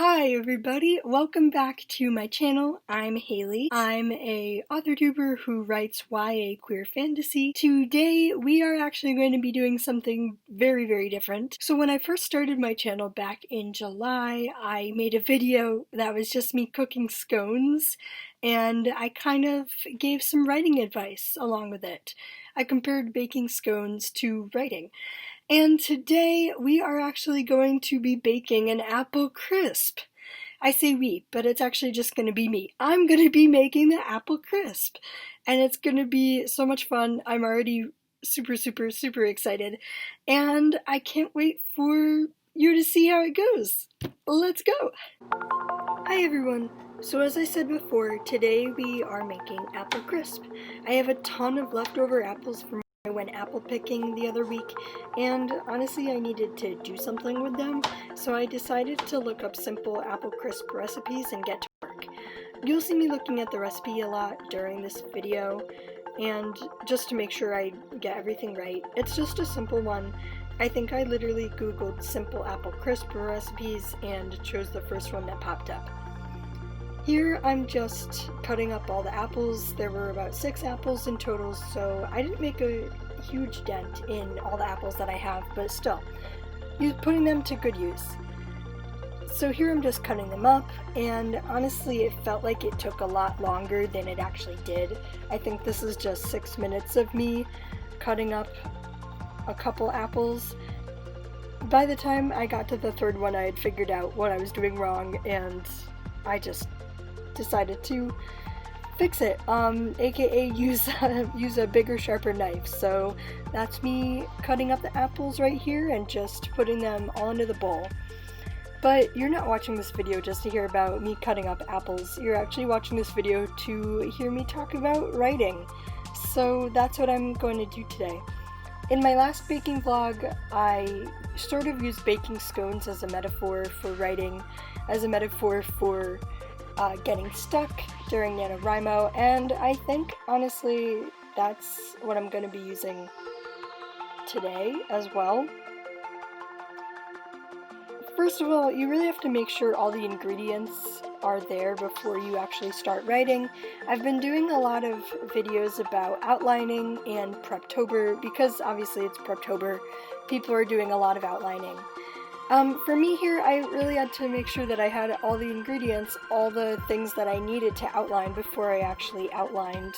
Hi everybody, welcome back to my channel. I'm Haley. I'm a authortuber who writes YA queer fantasy. Today we are actually going to be doing something very different. So when I first started my channel back in July, I made a video that was just me cooking scones, and I kind of gave some writing advice along with it. I compared baking scones to writing. And today we are actually going to be baking an apple crisp. I say we, but it's actually just going to be me. I'm going to be making the apple crisp, and it's going to be so much fun. I'm already super excited, and I can't wait for you to see how it goes. Let's go! Hi everyone! So as I said before, today we are making apple crisp. I have a ton of leftover apples from I went apple picking the other week, and honestly I needed to do something with them, so I decided to look up simple apple crisp recipes and get to work. You'll see me looking at the recipe a lot during this video, and just to make sure I get everything right. It's just a simple one. I think I literally googled simple apple crisp recipes and chose the first one that popped up. Here I'm just cutting up all the apples. There were about 6 apples in total, so I didn't make a huge dent in all the apples that I have, but still, putting them to good use. So here I'm just cutting them up, and honestly it felt like it took a lot longer than it actually did. I think this is just 6 minutes of me cutting up a couple apples. By the time I got to the third one, I had figured out what I was doing wrong, and I just decided to fix it, aka use a bigger, sharper knife. So that's me cutting up the apples right here and just putting them all into the bowl. But you're not watching this video just to hear about me cutting up apples. You're actually watching this video to hear me talk about writing. So that's what I'm going to do today. In my last baking vlog, I sort of used baking scones as a metaphor for writing, as a metaphor for getting stuck during NaNoWriMo, and I think honestly that's what I'm going to be using today as well. First of all, you really have to make sure all the ingredients are there before you actually start writing. I've been doing a lot of videos about outlining and Preptober because obviously it's Preptober. People are doing a lot of outlining. For me here, I really had to make sure that I had all the ingredients, all the things that I needed to outline before I actually outlined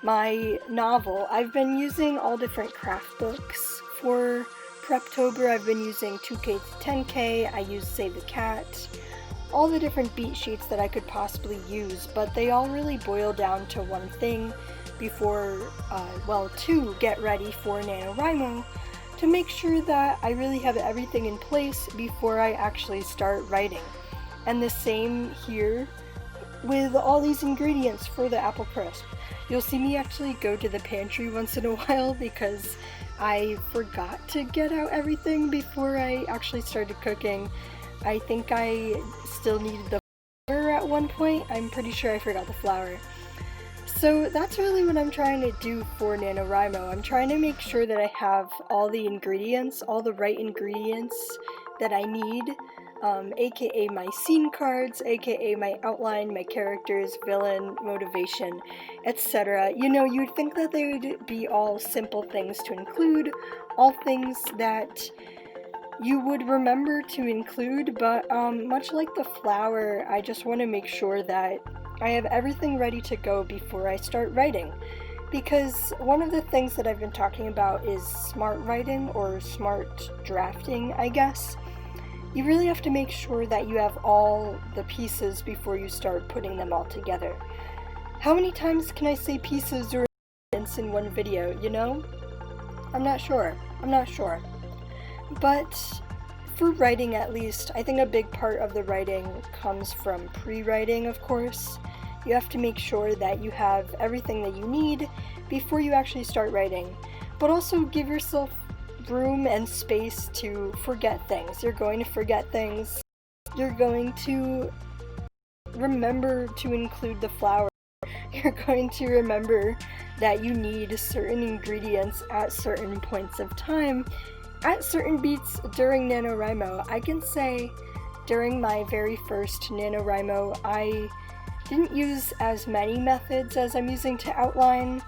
my novel. I've been using all different craft books for Preptober. I've been using 2K to 10K, I used Save the Cat, all the different beat sheets that I could possibly use, but they all really boil down to one thing before, to get ready for NaNoWriMo, to make sure that I really have everything in place before I actually start writing. And the same here with all these ingredients for the apple crisp. You'll see me actually go to the pantry once in a while because I forgot to get out everything before I actually started cooking. I think I still needed the flour at one point. I'm pretty sure I forgot the flour. So that's really what I'm trying to do for NaNoWriMo. I'm trying to make sure that I have all the ingredients, all the right ingredients that I need, aka my scene cards, aka my outline, my characters, villain, motivation, etc. You know, you'd think that they would be all simple things to include, all things that you would remember to include, but much like the flour, I just want to make sure that I have everything ready to go before I start writing. Because one of the things that I've been talking about is smart writing, or smart drafting, I guess. You really have to make sure that you have all the pieces before you start putting them all together. How many times can I say pieces or ingredients in one video, you know? I'm not sure. But for writing at least, I think a big part of the writing comes from pre-writing, of course. You have to make sure that you have everything that you need before you actually start writing, but also give yourself room and space to forget things. You're going to forget things. You're going to remember to include the flour. You're going to remember that you need certain ingredients at certain points of time, at certain beats during NaNoWriMo. I can say during my very first NaNoWriMo, I didn't use as many methods as I'm using to outline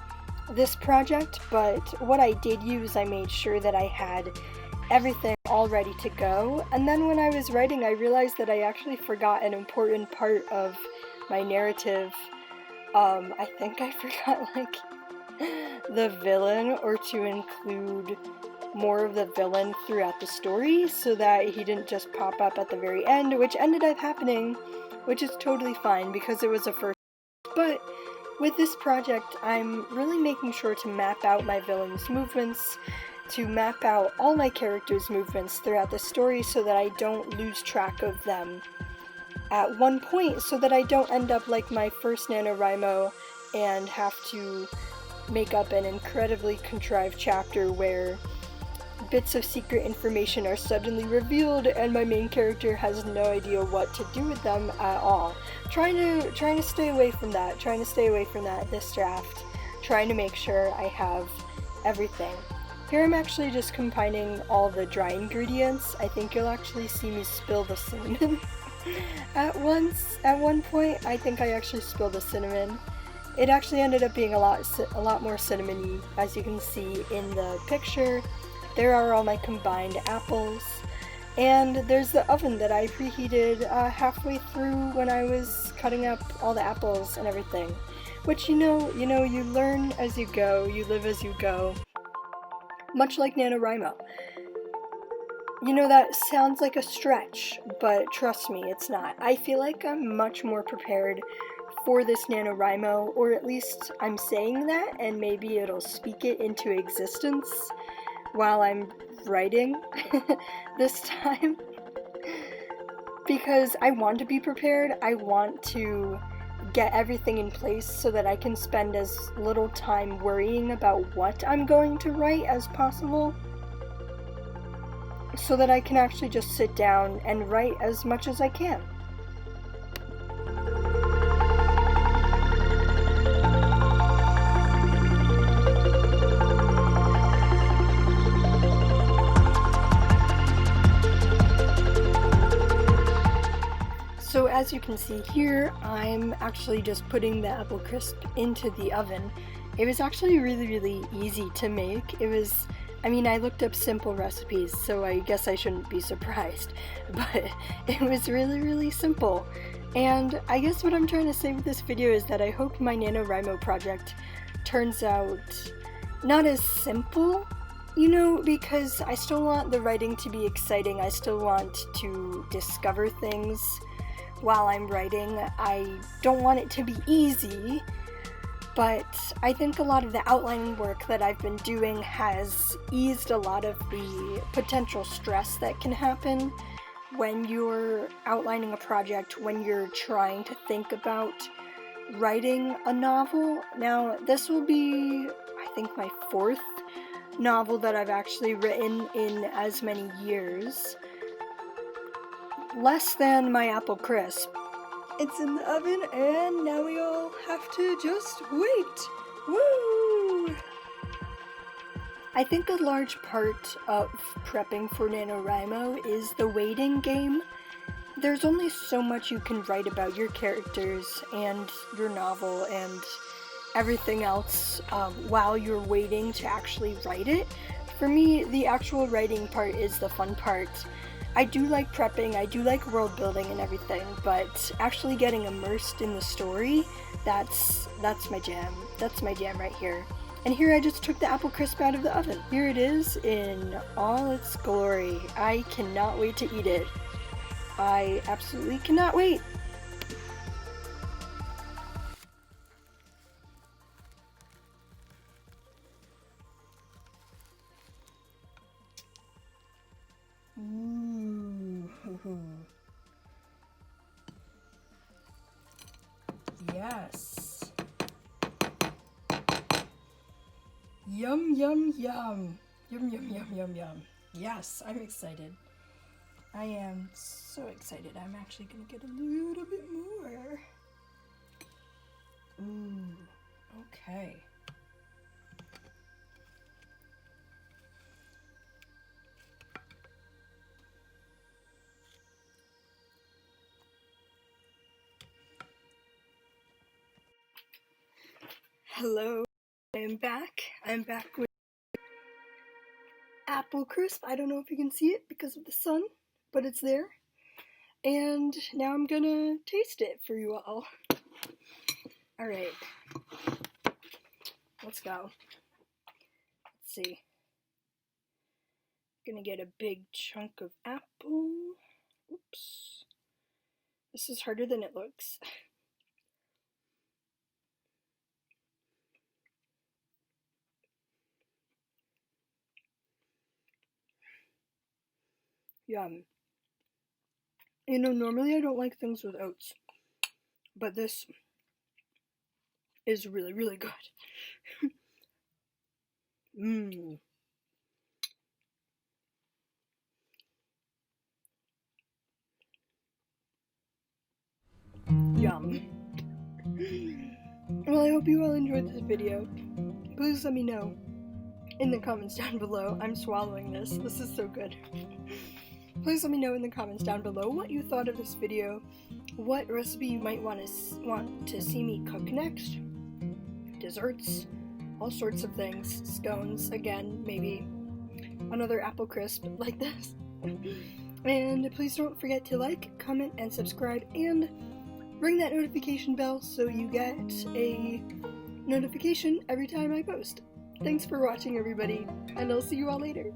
this project, but what I did use, I made sure that I had everything all ready to go. And then when I was writing, I realized that I actually forgot an important part of my narrative. I think I forgot, like, the villain, or to include more of the villain throughout the story so that he didn't just pop up at the very end, which ended up happening, which is totally fine because it was a first. But with this project, I'm really making sure to map out my villain's movements, to map out all my characters' movements throughout the story so that I don't lose track of them at one point, so that I don't end up like my first NaNoWriMo and have to make up an incredibly contrived chapter where bits of secret information are suddenly revealed and my main character has no idea what to do with them at all. Trying to stay away from that, this draft, trying to make sure I have everything. Here I'm actually just combining all the dry ingredients. I think you'll actually see me spill the cinnamon at one point. I think I actually spilled the cinnamon. It actually ended up being a lot more cinnamony, as you can see in the picture. There are all my combined apples, and there's the oven that I preheated halfway through when I was cutting up all the apples and everything. Which, you learn as you go, you live as you go. Much like NaNoWriMo. That sounds like a stretch, but trust me, it's not. I feel like I'm much more prepared for this NaNoWriMo, or at least I'm saying that, and maybe it'll speak it into existence while I'm writing this time. Because I want to be prepared, I want to get everything in place so that I can spend as little time worrying about what I'm going to write as possible, so that I can actually just sit down and write as much as I can. So as you can see here, I'm actually just putting the apple crisp into the oven. It was actually really easy to make. I looked up simple recipes, so I guess I shouldn't be surprised, but it was really simple. And I guess what I'm trying to say with this video is that I hope my NaNoWriMo project turns out not as simple, because I still want the writing to be exciting. I still want to discover things while I'm writing. I don't want it to be easy, but I think a lot of the outlining work that I've been doing has eased a lot of the potential stress that can happen when you're outlining a project, when you're trying to think about writing a novel. Now, this will be, I think, my 4th novel that I've actually written in as many years. Less than my apple crisp. It's in the oven, and now we all have to just wait. Woo! I think a large part of prepping for NaNoWriMo is the waiting game. There's only so much you can write about your characters and your novel and everything else while you're waiting to actually write it. For me, the actual writing part is the fun part. I do like prepping, I do like world building and everything, but actually getting immersed in the story, that's my jam. That's my jam right here. And here I just took the apple crisp out of the oven. Here it is in all its glory. I cannot wait to eat it. I absolutely cannot wait. Yes. Yum, yum, yum. Yum. Yes, I'm excited. I am so excited. I'm actually gonna get a little bit more. Ooh, okay. Hello, I'm back. I'm back with apple crisp. I don't know if you can see it because of the sun, but it's there. And now I'm gonna taste it for you all. Alright. Let's go. Let's see. Gonna get a big chunk of apple. Oops. This is harder than it looks. Yum. You know, normally I don't like things with oats, but this is really, really good. Mmm. Yum. Well, I hope you all enjoyed this video. Please let me know in the comments down below. I'm swallowing this. This is so good. Please let me know in the comments down below what you thought of this video, what recipe you might want to see me cook next, desserts, all sorts of things, scones, again, maybe another apple crisp like this. And please don't forget to like, comment, and subscribe, and ring that notification bell so you get a notification every time I post. Thanks for watching, everybody, and I'll see you all later.